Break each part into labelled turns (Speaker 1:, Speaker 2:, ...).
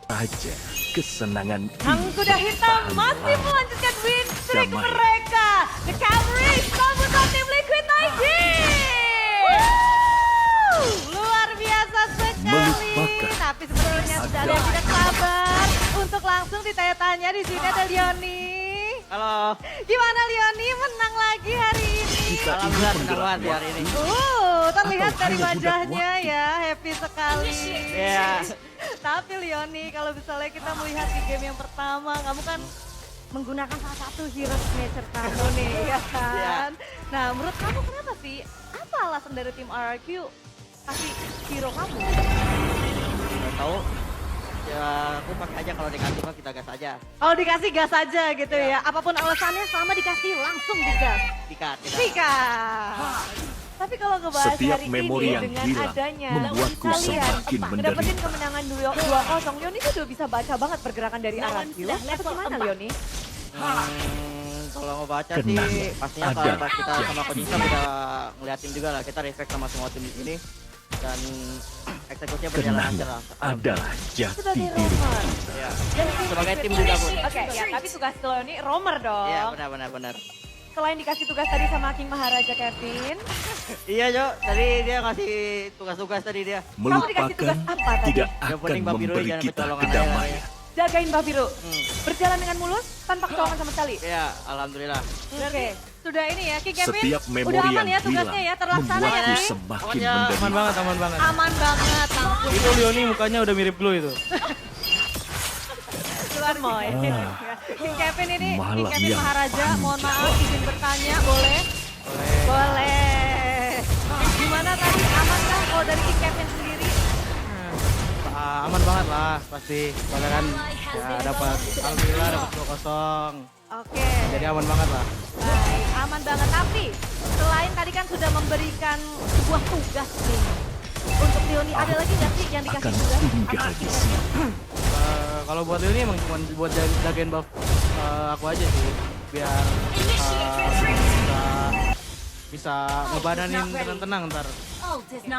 Speaker 1: Aja kesenangan
Speaker 2: Sang
Speaker 1: ini
Speaker 2: kuda hitam
Speaker 1: bertahan
Speaker 2: masih
Speaker 1: lama.
Speaker 2: melanjutkan win streak
Speaker 1: Damai.
Speaker 2: mereka. The Cavalry sambutan tim Liquid ID. Luar biasa sekali.
Speaker 1: Melupakan
Speaker 2: Tapi sepertinya sudah ada yang tidak sabar untuk langsung ditanya-tanya di sini ada Leoni.
Speaker 3: Halo.
Speaker 2: Gimana Leoni menang lagi hari ini?
Speaker 1: Kita ingin
Speaker 3: Alhamdulillah senang
Speaker 1: menggerak
Speaker 3: banget di hari ini.
Speaker 2: Terlihat
Speaker 1: Atau
Speaker 2: dari
Speaker 1: hanya budak
Speaker 2: wajahnya ya, happy sekali.
Speaker 3: Iya.
Speaker 2: Tapi Leoni, kalau misalnya kita melihat di game yang pertama, kamu kan menggunakan salah satu hero signature kamu nih, ya kan? Nah, menurut kamu kenapa sih? Apa alasan dari tim RRQ kasih hero kamu?
Speaker 3: Nggak tahu. Ya aku pakai aja kalau dikasih mah kita gas aja.
Speaker 2: Oh, dikasih gas aja gitu ya? Apapun alasannya selama dikasih langsung digas.
Speaker 3: Dikat, tidak.
Speaker 2: Digas. Tapi kalau ngebahas
Speaker 1: Setiap
Speaker 2: hari
Speaker 1: memori
Speaker 2: ini
Speaker 1: yang
Speaker 2: dengan
Speaker 1: hilang
Speaker 2: adanya
Speaker 1: membuatku
Speaker 2: kalian
Speaker 1: semakin
Speaker 2: ngedapetin
Speaker 1: menderita.
Speaker 2: kemenangan 2-0, Leoni itu udah bisa baca banget pergerakan dari RRQ. Atau gimana Leoni?
Speaker 3: Kalau mau baca
Speaker 1: Kenangan
Speaker 3: sih pastinya
Speaker 1: ada
Speaker 3: kalau pas kita
Speaker 1: aja.
Speaker 3: sama Coach Isam udah ngeliatin juga lah, kita respect sama semua tim di sini dan eksekusinya berjalan
Speaker 1: Kenangan
Speaker 3: lancar lah.
Speaker 1: adalah jati
Speaker 2: Sebagai
Speaker 1: diri.
Speaker 2: romer.
Speaker 3: Ya.
Speaker 2: Dan
Speaker 3: Sebagai tim juga, Bu.
Speaker 2: Oke, ya tapi tugas Leoni romer dong.
Speaker 3: Iya benar.
Speaker 2: Selain dikasih tugas tadi sama King Maharaja Kevin,
Speaker 3: Iya Jo, tadi dia ngasih tugas-tugas tadi dia.
Speaker 2: Kamu dikasih tugas
Speaker 1: Melupakan
Speaker 2: apa tadi?
Speaker 1: tidak
Speaker 3: Yang
Speaker 1: akan
Speaker 3: penting Mbak Biru
Speaker 1: memberi
Speaker 3: jangan
Speaker 1: kita
Speaker 3: kecolongan aja.
Speaker 1: kedamaian.
Speaker 2: jagain Mbak Biru. Berjalan dengan mulus tanpa kecolongan sama sekali.
Speaker 3: Iya, alhamdulillah.
Speaker 2: Oke, sudah ini ya King Kevin.
Speaker 1: Setiap memori
Speaker 2: udah aman
Speaker 1: yang
Speaker 2: ya
Speaker 1: hilang
Speaker 2: tugasnya ya, terlaksana ya
Speaker 1: membuatku
Speaker 2: King?
Speaker 1: semakin
Speaker 3: Pokoknya
Speaker 1: menderita.
Speaker 4: Aman banget.
Speaker 2: Aman banget, ampun.
Speaker 4: Itu Leoni mukanya udah mirip Blue itu.
Speaker 2: Keluar Moy. King Kevin ini, King
Speaker 1: Malam
Speaker 2: Kevin
Speaker 1: yang
Speaker 2: Maharaja, mohon maaf
Speaker 1: panjang.
Speaker 2: izin bertanya, boleh? Boleh. Gimana tadi, aman kan kalau dari King Kevin sendiri?
Speaker 4: Aman banget lah pasti. Soalnya kan ya dapat alhamdulillah dapat 2-0.
Speaker 2: Oke.
Speaker 4: Jadi aman banget lah.
Speaker 2: Baik, aman banget. Tapi selain tadi kan sudah memberikan sebuah tugas nih. Untuk Leoni, ada lagi nggak sih yang dikasih
Speaker 1: Akan
Speaker 2: tugas?
Speaker 1: tinggal
Speaker 2: Apa
Speaker 1: di
Speaker 2: sih?
Speaker 1: sini.
Speaker 4: Kalau buat Leoni emang cuma buat jagain buff aku aja sih. Biar bisa ngebananin tenang-tenang ntar.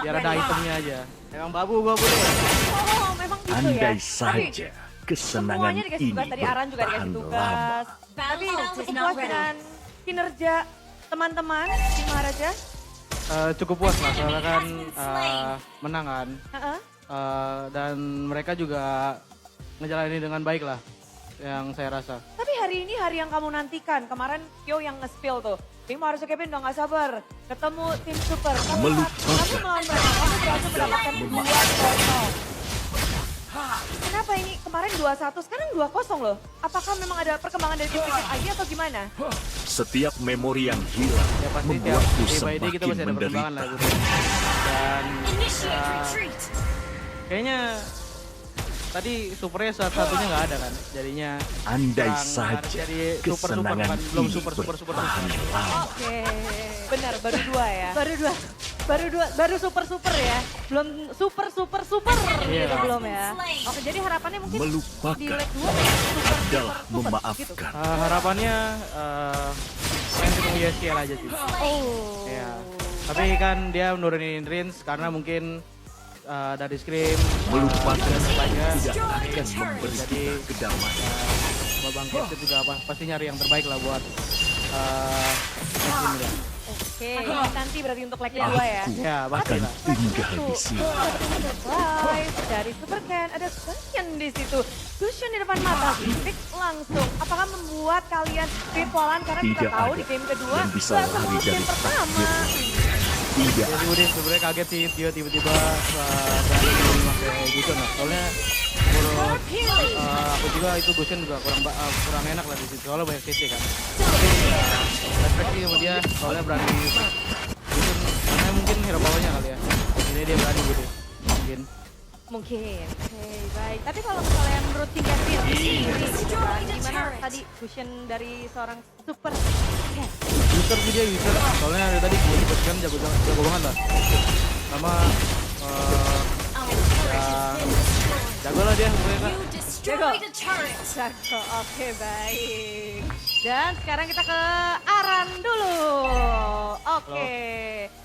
Speaker 4: Biar ada itemnya aja.
Speaker 3: Emang babu gua Bu.
Speaker 2: Oh, memang gitu ya.
Speaker 1: Andai saja kesenangan
Speaker 2: Semuanya dikasih
Speaker 1: ini
Speaker 2: tugas, tadi Aran juga
Speaker 1: bertahan
Speaker 2: dikasih
Speaker 1: lama.
Speaker 2: tugas. Tapi cukup puas dengan kinerja teman-teman di Maharaja.
Speaker 4: Cukup puas lah soalnya kan menang kan.
Speaker 2: Heeh.
Speaker 4: Dan mereka juga ngejalanin dengan baik lah yang saya rasa.
Speaker 2: Tapi hari ini hari yang kamu nantikan. Kemarin Kyo yang nge-spill tuh. Tim Maharaja Kevin udah gak sabar. Ketemu tim super. Kamu
Speaker 1: Melupakan.
Speaker 2: melawan mereka, kamu berhasil mendapatkan 2-0. Kenapa ini kemarin 2-1, sekarang 2-0 loh? Apakah memang ada perkembangan dari tim Liquid ID atau gimana?
Speaker 1: Setiap memori yang hilang
Speaker 4: Ya pasti tiap
Speaker 1: membuatku
Speaker 4: day by day kita
Speaker 1: semakin
Speaker 4: masih ada perkembangan lah
Speaker 1: menderita.
Speaker 4: gitu. Dan kayaknya tadi supernya satu-satunya nggak ada kan. Jadinya
Speaker 1: Andai
Speaker 4: kurang
Speaker 1: saja
Speaker 4: jadi super-super
Speaker 1: kesenangan
Speaker 4: kan. Belum
Speaker 1: ini
Speaker 4: super.
Speaker 1: bertahan lama.
Speaker 2: Oke, benar baru 2 ya? Baru super ya? Belum super
Speaker 4: Iya.
Speaker 2: gitu belum ya? Oke, jadi harapannya mungkin di
Speaker 1: Melupakan
Speaker 2: leg 2 super
Speaker 1: adalah
Speaker 2: gitu.
Speaker 1: memaafkan.
Speaker 4: harapannya main ketemu YSL aja sih.
Speaker 2: Oh.
Speaker 4: Ya. Tapi kan dia nurunin range karena mungkin dari scrim
Speaker 1: Melupakan
Speaker 4: banyak.
Speaker 1: tidak akan memberi
Speaker 4: Jadi
Speaker 1: kita kedamaian.
Speaker 4: Babang Captain juga pasti nyari yang terbaik lah buat musim ini.
Speaker 2: Oke, nanti berarti untuk leg 2 ya?
Speaker 4: Ya pasti
Speaker 1: Akan
Speaker 4: lah.
Speaker 1: tinggal di sini.
Speaker 2: Surprise dari Super Ken, ada Gusion di situ. Gusion di depan mata, pick langsung. Apakah membuat kalian ritualan? Karena kita
Speaker 1: Tidak
Speaker 2: tahu
Speaker 1: ada
Speaker 2: di game kedua,
Speaker 1: yang bisa
Speaker 2: nggak
Speaker 1: lari
Speaker 2: semulus
Speaker 1: dari
Speaker 2: game pertama.
Speaker 1: Tidak
Speaker 4: Jadi udah sebenarnya kaget sih dia tiba-tiba berani pakai Gusion lah. Soalnya menurut aku juga itu Gusion juga kurang enak lah di situ. Soalnya banyak CC kan. Tapi respect sih sama dia soalnya berani Gusion karena mungkin hero bawahnya kali ya. Jadi dia berani gitu. Mungkin.
Speaker 2: Mungkin, oke baik. Tapi kalau misalnya menurut King Kevin sendiri, gitu kan, gimana tadi Gusion dari seorang Super Ken?
Speaker 4: User sih dia user. Soalnya dari tadi gue kan jago banget lah. Sama ya jago lah dia pokoknya.
Speaker 2: Jago, oke baik. Dan sekarang kita ke Aran dulu. Oke.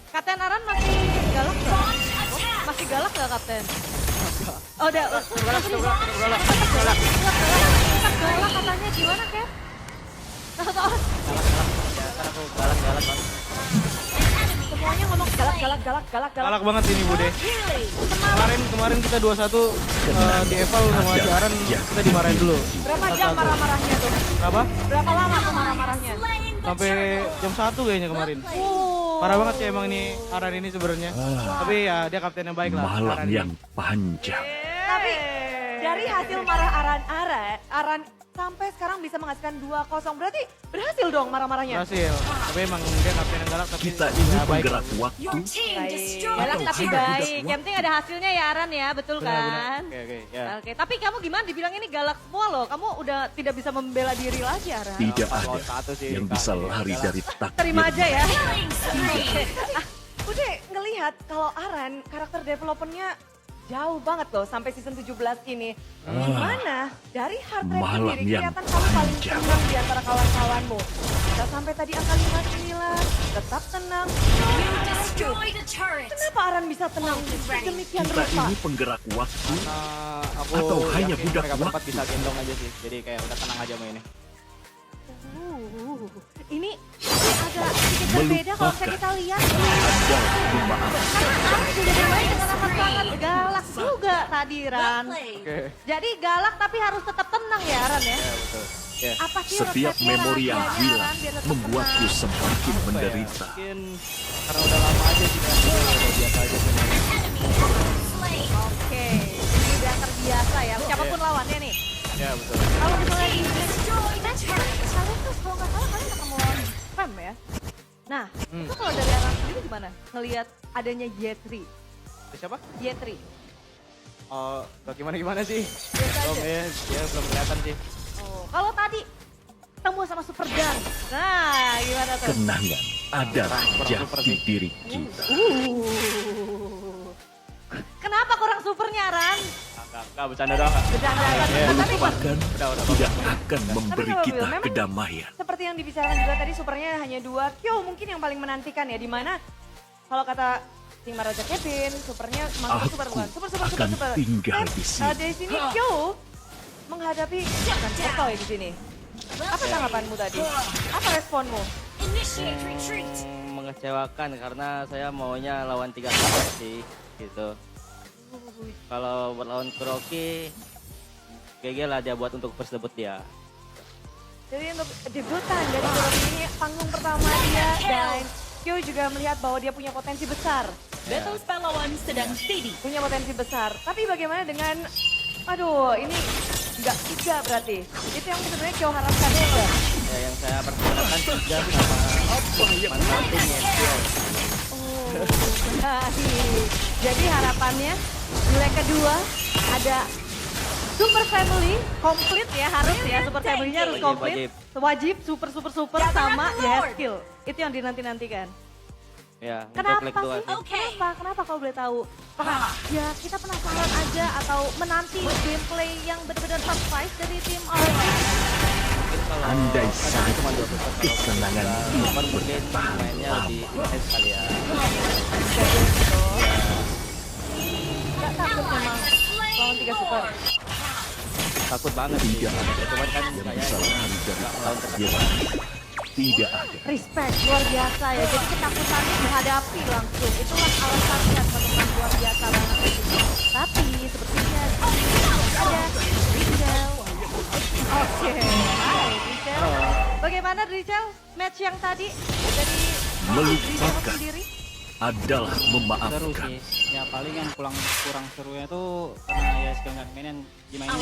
Speaker 2: Kapten Aran masih galak nggak? Masih galak nggak Kapten? Oh, udah.
Speaker 3: Galak.
Speaker 2: Galak katanya gimana, Kev? Tahu-tahu
Speaker 3: Biasa aku galak banget.
Speaker 2: semuanya ngomong galak.
Speaker 4: Galak banget ini Bude. Kemarin kita 2-1 di eval sama si Aran, kita dimarahin dulu.
Speaker 2: Berapa jam marah-marahnya tuh?
Speaker 4: Berapa?
Speaker 2: Berapa lama tuh marah-marahnya?
Speaker 4: Sampai jam 1 kayaknya kemarin. Parah banget sih emang ini Aran ini sebenarnya. Tapi ya dia kapten yang baik lah.
Speaker 1: Malam
Speaker 4: Aran
Speaker 1: yang
Speaker 4: ini.
Speaker 1: panjang.
Speaker 2: Tapi dari hasil marah Aran sampai sekarang bisa menghasilkan 2-0. Berarti berhasil dong marah-marahnya.
Speaker 4: Berhasil. Tapi emang dia kapten yang galak tapi
Speaker 1: Kita ini
Speaker 4: ya, baik.
Speaker 1: penggerak waktu.
Speaker 2: Baik. Galak tapi baik. Yang penting ada hasilnya ya Aran ya, betul kan?
Speaker 4: Oke, ya.
Speaker 2: Oke, tapi kamu gimana dibilang ini galak semua loh. Kamu udah tidak bisa membela diri lagi Aran.
Speaker 1: Tidak
Speaker 3: Lawan
Speaker 1: ada
Speaker 3: satu sih,
Speaker 1: yang bisa
Speaker 3: Kak.
Speaker 1: lari
Speaker 3: Galak.
Speaker 1: dari takdir.
Speaker 2: Terima aja ya. Udah ngelihat kalau Aran karakter developmentnya jauh banget loh sampai season 17 ini. Gimana? Dari heart rate
Speaker 1: Malam
Speaker 2: sendiri
Speaker 1: yang
Speaker 2: kelihatan kamu paling
Speaker 1: panjang.
Speaker 2: tenang di antara kawan-kawanmu. Tidak sampai tadi angka 59, tetap tenang. Kenapa Aran bisa tenang demikian
Speaker 1: Kita
Speaker 2: rupa?
Speaker 1: ini penggerak waktu.
Speaker 3: Aku
Speaker 1: Atau hanya
Speaker 3: yakin
Speaker 1: budak
Speaker 3: mereka berempat
Speaker 1: waktu.
Speaker 3: bisa gendong aja sih. Jadi kayak udah tenang aja mainnya.
Speaker 2: Ini agak sedikit berbeda kalau misalnya kita lihat.
Speaker 1: Anda memaafkan.
Speaker 2: Aran sudah bermain dengan amat sangat galak juga tadi Ran.
Speaker 3: Oke.
Speaker 2: Jadi galak tapi harus tetap tenang ya Ran ya.
Speaker 3: Ya betul. Ya.
Speaker 2: Apa sih
Speaker 1: Setiap
Speaker 2: resepnya
Speaker 1: memori yang
Speaker 2: rahasianya,
Speaker 1: hilang
Speaker 2: Ran, biar tetap
Speaker 1: membuatku
Speaker 2: tenang?
Speaker 1: semakin
Speaker 3: Apa ya?
Speaker 1: menderita.
Speaker 3: Mungkin karena udah lama aja sih kan. Udah biasa aja sih.
Speaker 2: Oke, ini udah terbiasa ya. Siapapun lawannya nih.
Speaker 3: Ya betul.
Speaker 2: Kalau misalnya di kalian tuh kalau nggak salah kalian ketemu lawan Pem ya. Nah, itu kalau dari Aran sendiri gimana? Ngelihat adanya Y3.
Speaker 3: Siapa?
Speaker 2: Y3.
Speaker 3: Oh, gimana sih?
Speaker 2: Biasa
Speaker 3: Belum
Speaker 2: aja.
Speaker 3: ya belum kelihatan sih.
Speaker 2: Oh, kalau tadi ketemu sama Super Dan. Nah, gimana tuh?
Speaker 1: Kenangan adalah
Speaker 3: Kurang super
Speaker 1: jati
Speaker 3: sih.
Speaker 1: diri kita.
Speaker 2: Kenapa kurang supernya Ran?
Speaker 3: Enggak bercanda doang Kak.
Speaker 2: Bercanda Ran.
Speaker 3: Iya.
Speaker 2: Tapi
Speaker 1: Melupakan
Speaker 3: Udah
Speaker 1: tidak akan memberi
Speaker 2: Tapi
Speaker 1: kita
Speaker 2: memang-
Speaker 1: kedamaian.
Speaker 2: seperti yang dibicarakan juga tadi supernya hanya 2. Kyo mungkin yang paling menantikan ya, di mana kalau kata Tim Raja Kevin, supernya masuk
Speaker 1: Aku
Speaker 2: super bukan? Super.
Speaker 1: akan tinggal di sini.
Speaker 2: Dari sini Kyo menghadapi bukan Porto ya di sini. Apa tanggapanmu tadi? Apa responmu?
Speaker 3: Mengecewakan karena saya maunya lawan 3 sahabat sih gitu. Kalau berlawan Kuroki GG lah dia buat untuk first debut dia.
Speaker 2: Jadi untuk debutan dari Kuroki ini panggung pertama dia dan Kyo juga melihat bahwa dia punya potensi besar.
Speaker 5: Battle spell lawan sedang steady.
Speaker 2: Punya potensi besar. Tapi bagaimana dengan aduh, ini nggak 3 berarti. Itu yang sebenarnya Kyo harapkan ya.
Speaker 3: Ya, yang saya perkenalkan 3 sama mantan timnya dia.
Speaker 2: Oh, baik. Jadi harapannya nilai kedua ada Super Family komplit ya, harus ya Super Family-nya harus komplit. Wajib super sama ya skill. Itu yang dinanti-nantikan.
Speaker 3: Ya,
Speaker 2: Kenapa
Speaker 3: untuk leg
Speaker 2: sih?
Speaker 3: 2 sih.
Speaker 2: Kenapa kalau boleh tahu? Apakah ya kita penasaran aja atau menanti gameplay yang benar-benar surprise dari tim RRQ?
Speaker 3: Mungkin kalau
Speaker 1: Andai
Speaker 3: kan
Speaker 1: saja
Speaker 3: cuma 2 super, kalau
Speaker 1: kesenangan
Speaker 3: kalau
Speaker 1: ini
Speaker 3: super mungkin mainnya lebih intens kali ya.
Speaker 2: Gak takut memang lawan 3 super.
Speaker 3: Takut banget sih.
Speaker 1: Tidak ada
Speaker 3: Cuman kan
Speaker 1: yang
Speaker 3: saya
Speaker 1: bisa lari dari
Speaker 3: nggak melawan
Speaker 1: takdir. Tidak ada.
Speaker 2: Respect, luar biasa ya. Jadi ketakutannya dihadapi langsung. Itulah alasannya teman-teman luar biasa banget. Tapi sepertinya ada Rachel. Oke, hai Rachel. Bagaimana Rachel match yang tadi dari Rachel
Speaker 1: Melupakan.
Speaker 2: sendiri?
Speaker 1: Adalah
Speaker 6: Seru
Speaker 1: memaafkan.
Speaker 6: sih. Ya paling yang kurang serunya tuh karena ya skill nggak mainin dimainin.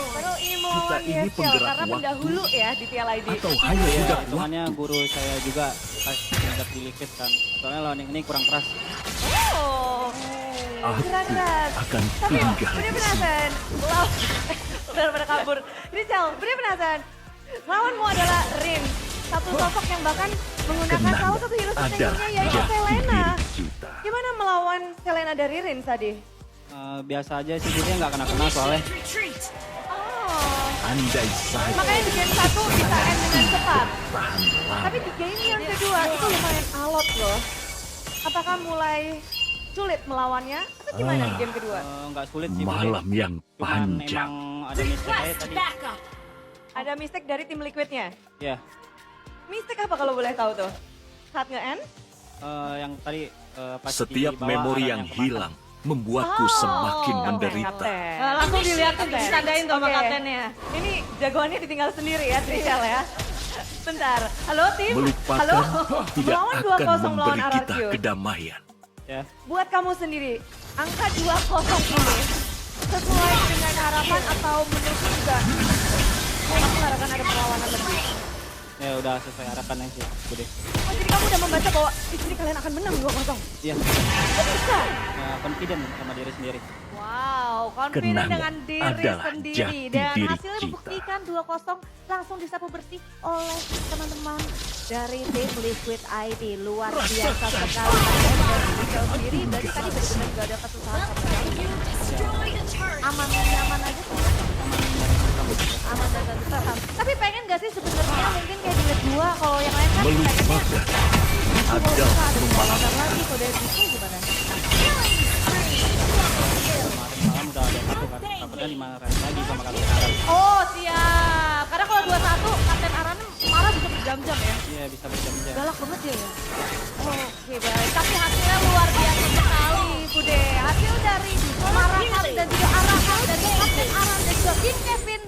Speaker 2: Padahal ini mau
Speaker 1: Kita
Speaker 2: lawan
Speaker 1: ini
Speaker 2: Rachel
Speaker 1: penggerak
Speaker 2: karena
Speaker 1: waktu.
Speaker 2: pendahulu ya di TLID.
Speaker 1: Atau hanya
Speaker 6: Ya
Speaker 1: budak waktu.
Speaker 6: hitungannya guru saya juga pas ngajak di Liquid kan. Soalnya lawan yang ini kurang keras.
Speaker 2: Oh,
Speaker 1: Aku
Speaker 2: keras.
Speaker 1: akan
Speaker 2: Tapi
Speaker 1: tinggal
Speaker 2: bener
Speaker 1: di sini.
Speaker 2: penasaran, bener kabur. Rachel, bener penasaran. Lawanmu adalah Rin, satu sosok yang bahkan menggunakan
Speaker 1: Kenangan
Speaker 2: salah satu hero
Speaker 1: adalah
Speaker 2: signature-nya yaitu
Speaker 1: jati
Speaker 2: Selena.
Speaker 1: diri kita.
Speaker 2: Gimana melawan Selena dari Rin tadi?
Speaker 6: Biasa aja sih dia nggak kena soalnya.
Speaker 2: Oh,
Speaker 1: Andai saja
Speaker 2: makanya di game 1 bisa end dengan cepat.
Speaker 1: tahan lama.
Speaker 2: Tapi di game yang kedua itu lumayan alot loh. Apakah mulai sulit melawannya? Atau itu gimana di game kedua?
Speaker 6: Nggak sulit sih. Bude.
Speaker 1: Malam yang
Speaker 6: Cuman
Speaker 1: panjang.
Speaker 6: emang ada mistake aja
Speaker 5: Request
Speaker 6: tadi.
Speaker 5: backup.
Speaker 2: Ada mistake dari tim Liquidnya.
Speaker 6: Ya,
Speaker 2: Mistake apa kalau boleh tahu tuh? Saat nge-end?
Speaker 6: yang tadi pas
Speaker 1: Setiap
Speaker 6: di bawah
Speaker 1: memori
Speaker 6: arahnya
Speaker 1: yang
Speaker 6: ke
Speaker 1: hilang membuatku semakin menderita.
Speaker 2: Nah, langsung dilihat tuh ditandain tuh sama
Speaker 5: Oke.
Speaker 2: kaptennya. Ini jagoannya ditinggal sendiri ya, Trishel ya. Bentar. Halo tim.
Speaker 1: Melupakan
Speaker 2: Halo.
Speaker 1: tidak
Speaker 2: Melawan
Speaker 1: akan
Speaker 2: 2-0 melawan
Speaker 1: memberi kita
Speaker 2: RRQ.
Speaker 1: kedamaian.
Speaker 6: Ya,
Speaker 2: Buat kamu sendiri, angka 2-0 ini sesuai dengan harapan atau menurutmu juga kamu mengharapkan ada perlawanan lebih?
Speaker 6: ya udah sesuai harapan sih, Bude.
Speaker 2: Oh, jadi kamu udah membaca bahwa di sini kalian akan menang 2-0?
Speaker 6: Iya,
Speaker 2: Kok bisa?
Speaker 6: confident sama diri sendiri.
Speaker 2: Wow, confident
Speaker 1: Kenangan
Speaker 2: dengan diri
Speaker 1: adalah
Speaker 2: sendiri.
Speaker 1: jati
Speaker 2: Dan
Speaker 1: diri
Speaker 2: hasilnya
Speaker 1: kita.
Speaker 2: membuktikan 2-0 langsung disapu bersih oleh teman-teman dari tim Liquid ID. Luar biasa sekali. Michelle sendiri, berarti tadi benar-benar gak ada kesusahan sama sekali.
Speaker 5: Destroy the turret.
Speaker 2: Aman dan nyaman aja sih. Aman dan tentram. Tapi pengen gak sih sebenarnya mungkin kayak di leg 2 kalau yang lain kan pengennya
Speaker 1: Melupakan
Speaker 2: kalau
Speaker 1: adalah
Speaker 2: bisa ada
Speaker 1: memaafkan.
Speaker 2: perlawanan lagi. Kalau dari itu gimana?
Speaker 6: Kemarin malam udah ada satu kan, takutnya 5 round lagi sama Kapten Aran.
Speaker 2: Oh siap. Karena kalau 2-1 Kapten Aran marah bisa berjam-jam ya.
Speaker 6: Iya, bisa berjam-jam.
Speaker 2: Galak banget dia ya. Oke baik. Tapi hasilnya luar biasa sekali Bude. Hasil dari Marahan dan juga Arahan dari Kapten Aran dan juga Kim Kevin